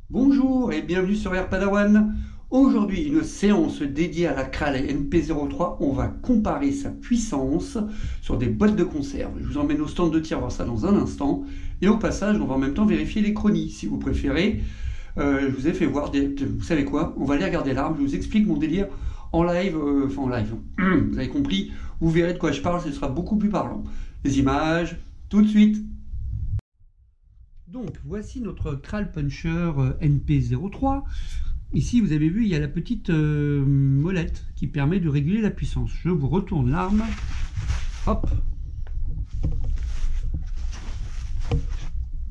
Bonjour et bienvenue sur Air Padawan. Aujourd'hui, une séance dédiée à la Kral NP03. On va comparer sa puissance sur des boîtes de conserve. Je vous emmène au stand de tir voir ça dans un instant. Et au passage, on va en même temps vérifier les chronies, si vous préférez. Je vous ai fait voir des... Vous savez quoi? On va aller regarder l'arme. Je vous explique mon délire en live. Enfin, en live. Vous avez compris. Vous verrez de quoi je parle. Ce sera beaucoup plus parlant. Les images, tout de suite. Donc, voici notre Kral Puncher NP03. Ici, vous avez vu, il y a la petite molette qui permet de réguler la puissance. Je vous retourne l'arme. Hop.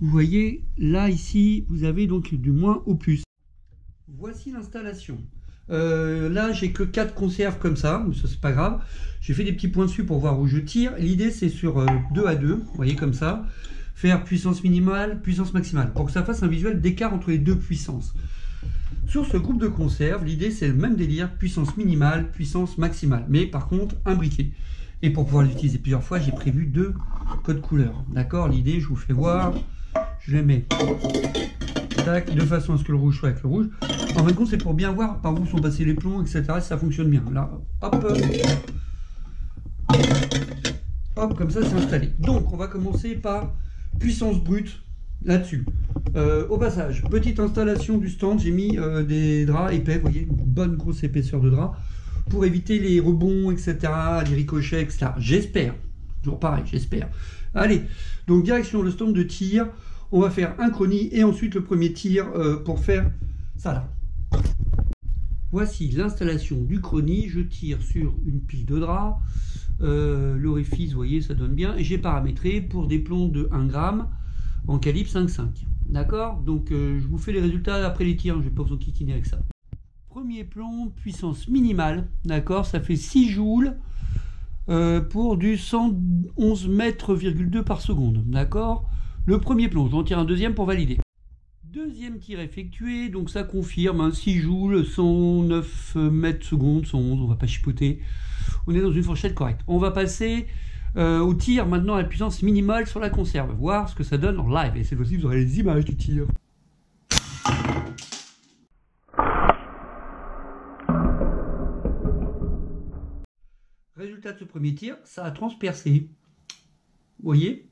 Vous voyez, là, ici, vous avez donc du moins au plus. Voici l'installation. Là, j'ai que 4 conserves comme ça, mais ça, c'est pas grave. J'ai fait des petits points dessus pour voir où je tire. L'idée, c'est sur 2 à 2, vous voyez, comme ça. Faire puissance minimale, puissance maximale, pour que ça fasse un visuel d'écart entre les deux puissances. Sur ce groupe de conserve, l'idée c'est le même délire, puissance minimale, puissance maximale, mais par contre imbriqué. Et pour pouvoir l'utiliser plusieurs fois, j'ai prévu 2 codes couleurs. D'accord, l'idée, je vous fais voir, je les mets tac, de façon à ce que le rouge soit avec le rouge. En fin de compte, c'est pour bien voir par où sont passés les plombs, etc. Si ça fonctionne bien. Là, hop, hop, comme ça c'est installé. Donc on va commencer par puissance brute là-dessus. Au passage, petite installation du stand, j'ai mis des draps épais, vous voyez, une bonne grosse épaisseur de drap, pour éviter les rebonds, etc., les ricochets, etc. J'espère, toujours pareil, j'espère. Allez, donc direction le stand de tir, on va faire un chrony et ensuite le premier tir pour faire ça là. Voici l'installation du chrony, je tire sur une pile de drap. L'orifice, vous voyez, ça donne bien. Et j'ai paramétré pour des plombs de 1 gramme en calibre 5,5. D'accord? Donc je vous fais les résultats après les tirs, je ne vais pas vous enquiquiner avec ça. Premier plomb, puissance minimale, d'accord? Ça fait 6 joules pour du 111 mètres,2 par seconde, d'accord? Le premier plomb, j'en tire un deuxième pour valider. Deuxième tir effectué, donc ça confirme, hein, 6 joules, 109 mètres secondes, 111, on va pas chipoter. On est dans une fourchette correcte. On va passer au tir maintenant à la puissance minimale sur la conserve, voir ce que ça donne en live. Et cette fois-ci, vous aurez les images du tir. Résultat de ce premier tir, ça a transpercé. Vous voyez?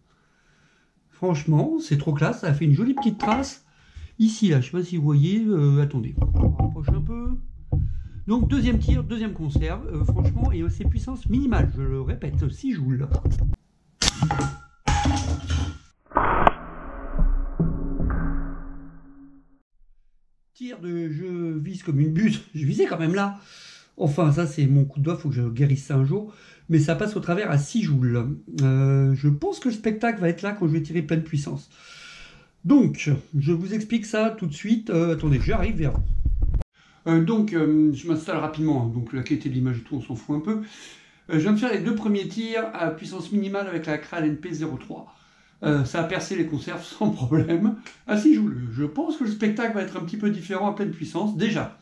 Franchement, c'est trop classe, ça a fait une jolie petite trace. Ici, là, je ne sais pas si vous voyez, attendez, on rapproche un peu. Donc deuxième tir, deuxième conserve, franchement, et c'est puissance minimale, je le répète, 6 joules. Tir de je vise comme une buse, je visais quand même là. Enfin, ça c'est mon coup de doigt, il faut que je guérisse ça un jour. Mais ça passe au travers à 6 joules. Je pense que le spectacle va être là quand je vais tirer pleine puissance. Donc, je vous explique ça tout de suite. Attendez, j'arrive vers vous. Je m'installe rapidement. Donc, la qualité de l'image et tout, on s'en fout un peu. Je viens de faire les 2 premiers tirs à puissance minimale avec la Kral NP03. Ça a percé les conserves sans problème. À 6 joules. Je pense que le spectacle va être un petit peu différent à pleine puissance. Déjà,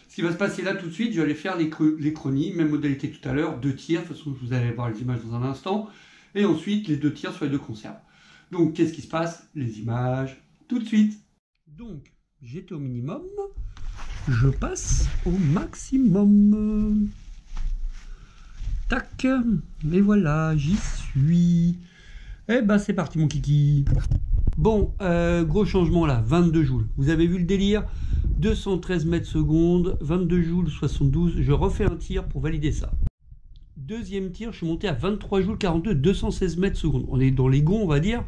ce qui va se passer là tout de suite, je vais aller faire les chronies, même modalité que tout à l'heure, 2 tirs. De toute façon, vous allez voir les images dans un instant. Et ensuite, les 2 tirs sur les 2 conserves. Donc, qu'est-ce qui se passe? Les images, tout de suite. Donc, j'étais au minimum, je passe au maximum. Tac, et voilà, j'y suis. Eh ben, c'est parti, mon kiki. Bon, gros changement là, 22 joules. Vous avez vu le délire? 213 mètres secondes, 22 joules, 72. Je refais un tir pour valider ça. Deuxième tir, je suis monté à 23 joules 42, 216 mètres secondes. On est dans les gonds, on va dire.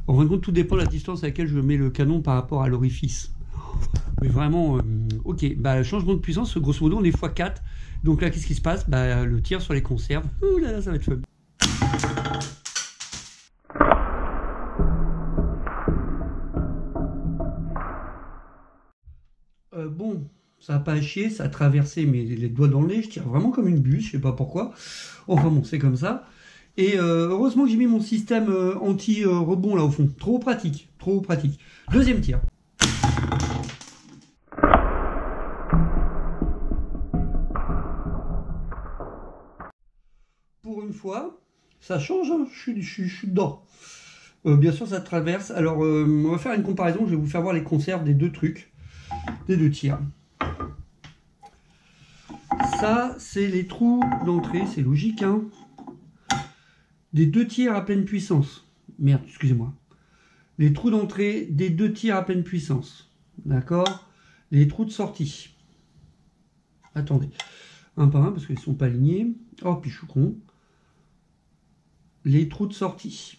En fin de compte, tout dépend de la distance à laquelle je mets le canon par rapport à l'orifice. Mais vraiment, ok. Bah, changement de puissance, grosso modo, on est x4. Donc là, qu'est-ce qui se passe? Bah, le tir sur les conserves. Ouh là là, ça va être fun. Bon, ça n'a pas chier, ça a traversé les doigts dans le nez. Je tire vraiment comme une buse, je sais pas pourquoi. Enfin bon, c'est comme ça. Et heureusement que j'ai mis mon système anti-rebond là au fond. Trop pratique, trop pratique. Deuxième tir. Pour une fois, ça change, hein. Je suis dedans. Bien sûr, ça traverse. Alors, on va faire une comparaison. Je vais vous faire voir les conserves des deux trucs, des deux tirs. Ça, c'est les trous d'entrée, c'est logique, hein. Des deux tirs à pleine puissance. Merde, excusez-moi. Les trous d'entrée des deux tirs à pleine puissance. D'accord? Les trous de sortie. Attendez. Un par un, parce qu'ils ne sont pas alignés. Oh, puis je suis con. Les trous de sortie.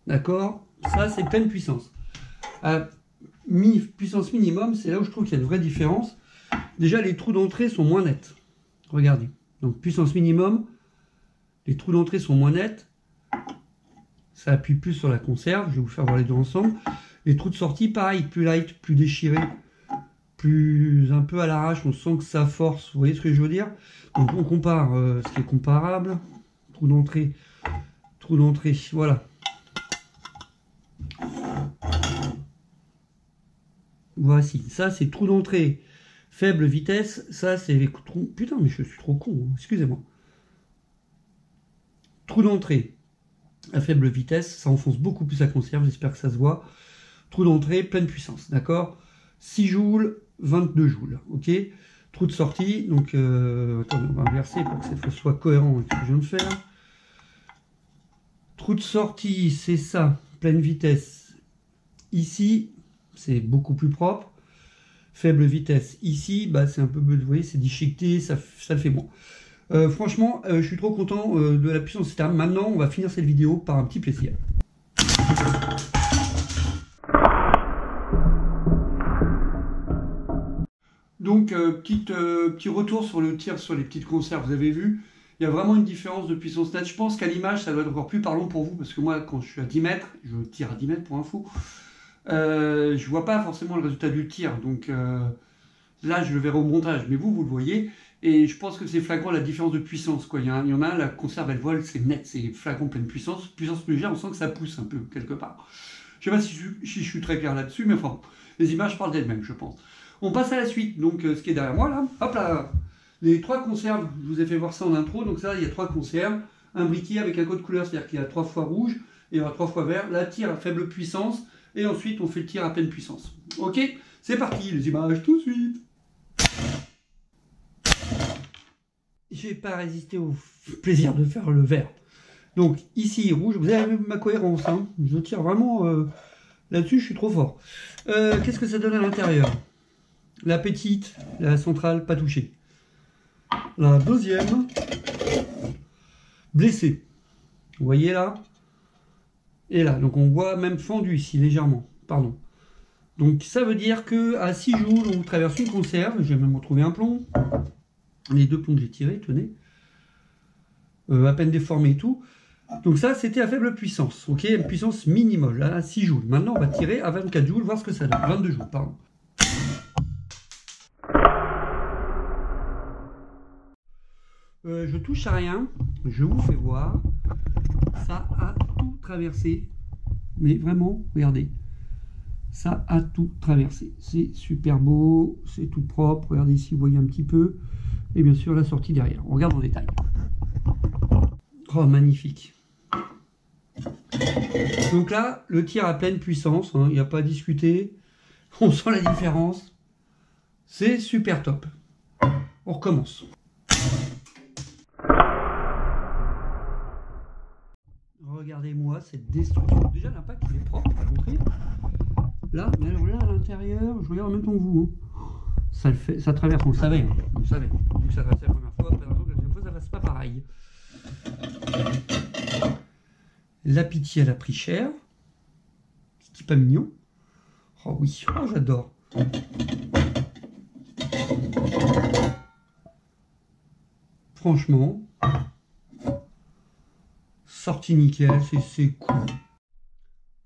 D'accord? Ça, c'est pleine puissance. À puissance minimum, c'est là où je trouve qu'il y a une vraie différence. Déjà, les trous d'entrée sont moins nets. Regardez. Donc, puissance minimum, les trous d'entrée sont moins nets. Ça appuie plus sur la conserve. Je vais vous faire voir les deux ensemble. Les trous de sortie, pareil, plus light, plus déchiré, plus un peu à l'arrache. On sent que ça force. Vous voyez ce que je veux dire? Donc, on compare ce qui est comparable. Trou d'entrée, voilà. Voici. Ça, c'est trou d'entrée. Faible vitesse, ça c'est les trous... Putain, mais je suis trop con, hein. Excusez-moi. Trou d'entrée à faible vitesse, ça enfonce beaucoup plus la conserve, j'espère que ça se voit. Trou d'entrée, pleine puissance, d'accord? 6 joules, 22 joules, ok? Trou de sortie, donc... attendez, on va inverser pour que cette fois soit cohérent avec ce que je viens de faire. Trou de sortie, c'est ça, pleine vitesse. Ici, c'est beaucoup plus propre. Faible vitesse. Ici, bah, c'est un peu, vous voyez, c'est déchiqueté, ça le fait moins. Franchement, je suis trop content de la puissance système. Maintenant, on va finir cette vidéo par un petit plaisir. Donc, petit retour sur le tir sur les petites conserves, vous avez vu, il y a vraiment une différence de puissance nette. Je pense qu'à l'image, ça doit être encore plus parlant pour vous, parce que moi, quand je suis à 10 mètres, je tire à 10 mètres pour info, je vois pas forcément le résultat du tir, donc là je le verrai au montage, mais vous le voyez, et je pense que c'est flagrant la différence de puissance, quoi. Il y en a un, la conserve elle vole, c'est net, c'est flagrant pleine puissance légère, on sent que ça pousse un peu quelque part. Je sais pas si je suis très clair là-dessus, mais enfin, les images parlent d'elles-mêmes, je pense. On passe à la suite, donc ce qui est derrière moi là, hop là, les 3 conserves, je vous ai fait voir ça en intro, donc ça il y a 3 conserves, un briquet avec un code couleur, c'est-à-dire qu'il y a 3 fois rouge et 3 fois vert, la tir à faible puissance, et ensuite on fait le tir à pleine puissance. Ok, c'est parti, les images tout de suite. Je vais pas résister au plaisir de faire le vert. Donc ici rouge, vous avez vu ma cohérence, hein, je tire vraiment là-dessus, je suis trop fort. Qu'est-ce que ça donne à l'intérieur? La petite, la centrale, pas touchée. La deuxième, blessée. Vous voyez là? Et là, donc on voit même fendu ici, légèrement, pardon. Donc ça veut dire que à 6 joules, on traverse une conserve, j'ai même retrouvé un plomb, les 2 plombs que j'ai tirés, tenez, à peine déformé et tout. Donc ça, c'était à faible puissance, ok, une puissance minimale, à 6 joules. Maintenant, on va tirer à 24 joules, voir ce que ça donne, 22 joules, pardon. Je touche à rien, je vous fais voir, ça a tout traversé, mais vraiment, regardez, ça a tout traversé, c'est super beau, c'est tout propre, regardez ici, vous voyez un petit peu, et bien sûr la sortie derrière, on regarde en détail. Oh, magnifique. Donc là, le tir à pleine puissance, hein, il n'y a pas à discuter, on sent la différence, c'est super top. On recommence. Regardez-moi cette destruction. Déjà, l'impact, il est propre, à l'entrée. Là, mais alors là, à l'intérieur, je regarde en même temps que vous. Hein. Ça le fait, ça traverse, on le savait. Hein. On le savait. Vu que ça traversait la première fois, après la deuxième fois, ça ne passe pas pareil. La pitié, elle a pris cher. C'est pas mignon. Oh oui, oh, j'adore. Franchement, sortie nickel, c'est cool.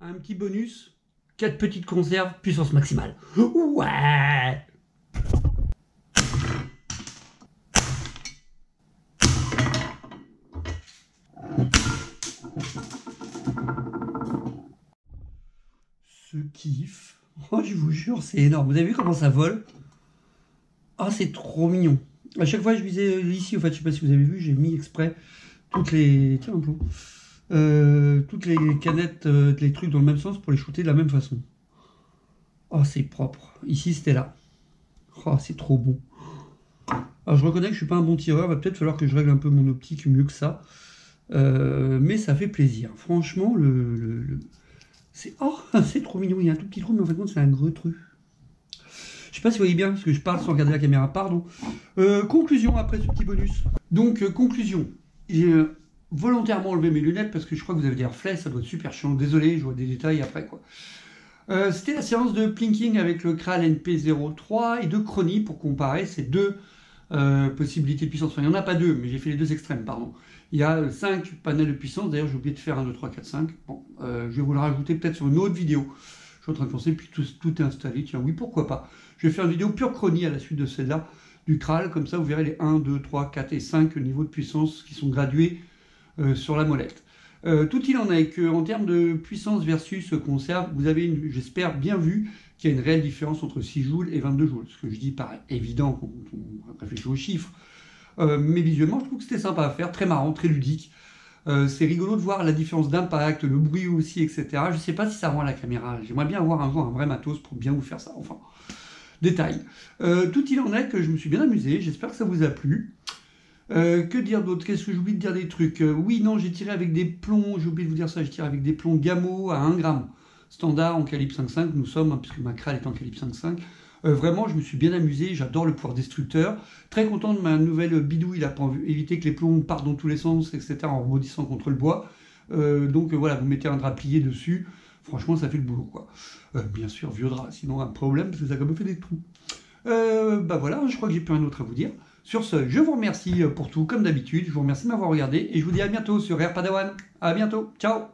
Un petit bonus, 4 petites conserves, puissance maximale. Ouais! Ce kiff, oh, je vous jure, c'est énorme. Vous avez vu comment ça vole? Oh, c'est trop mignon. À chaque fois, je visais ici, en fait, je sais pas si vous avez vu, j'ai mis exprès toutes les... Tiens, un peu. toutes les canettes, les trucs dans le même sens pour les shooter de la même façon. Oh, c'est propre. Ici, c'était là. Oh, c'est trop bon. Alors, je reconnais que je suis pas un bon tireur. Va peut-être falloir que je règle un peu mon optique mieux que ça. Mais ça fait plaisir. Franchement, c'est c'est trop mignon. Il y a un tout petit trou, mais en fait, c'est un gros truc. Je sais pas si vous voyez bien, parce que je parle sans regarder la caméra, pardon. Conclusion après ce petit bonus. Donc, conclusion. J'ai volontairement enlevé mes lunettes parce que je crois que vous avez des reflets, ça doit être super chiant. Désolé, je vois des détails après, quoi. C'était la séance de plinking avec le Kral NP03 et de Chrony pour comparer ces deux possibilités de puissance. Enfin, il n'y en a pas deux, mais j'ai fait les deux extrêmes, pardon. Il y a 5 panels de puissance, d'ailleurs j'ai oublié de faire 1, 2, 3, 4, 5. Bon, je vais vous le rajouter peut-être sur une autre vidéo. Je suis en train de penser, puis tout est installé. Tiens, oui, pourquoi pas. Je vais faire une vidéo pure Chrony à la suite de celle-là, du Kral, comme ça vous verrez les 1, 2, 3, 4 et 5 niveaux de puissance qui sont gradués sur la molette. Tout il en est qu'en termes de puissance versus conserve, vous avez, j'espère, bien vu qu'il y a une réelle différence entre 6 joules et 22 joules. Ce que je dis paraît évident quand on réfléchit aux chiffres. Mais visuellement, je trouve que c'était sympa à faire, très marrant, très ludique. C'est rigolo de voir la différence d'impact, le bruit aussi, etc. Je ne sais pas si ça rend à la caméra. J'aimerais bien avoir un jour un vrai matos pour bien vous faire ça. Enfin, détail. Tout il en est que je me suis bien amusé. J'espère que ça vous a plu. Que dire d'autre? Qu'est-ce que j'oublie de dire des trucs? Oui, non, j'ai tiré avec des plombs, j'ai oublié de vous dire ça, j'ai tiré avec des plombs Gamo à 1 gramme. Standard en calibre 5.5, nous sommes, puisque ma Kral est en calibre 5.5. Vraiment, je me suis bien amusé, j'adore le pouvoir destructeur. Très content de ma nouvelle bidouille là, pour éviter que les plombs partent dans tous les sens, etc., en rebondissant contre le bois. Donc voilà, vous mettez un drap plié dessus, franchement, ça fait le boulot, quoi. Bien sûr, vieux drap, sinon un problème, parce que ça a quand même fait des trous. Bah voilà, je crois que j'ai plus rien d'autre à vous dire. Sur ce, je vous remercie pour tout, comme d'habitude. Je vous remercie de m'avoir regardé et je vous dis à bientôt sur Rare Padawan. À bientôt, ciao!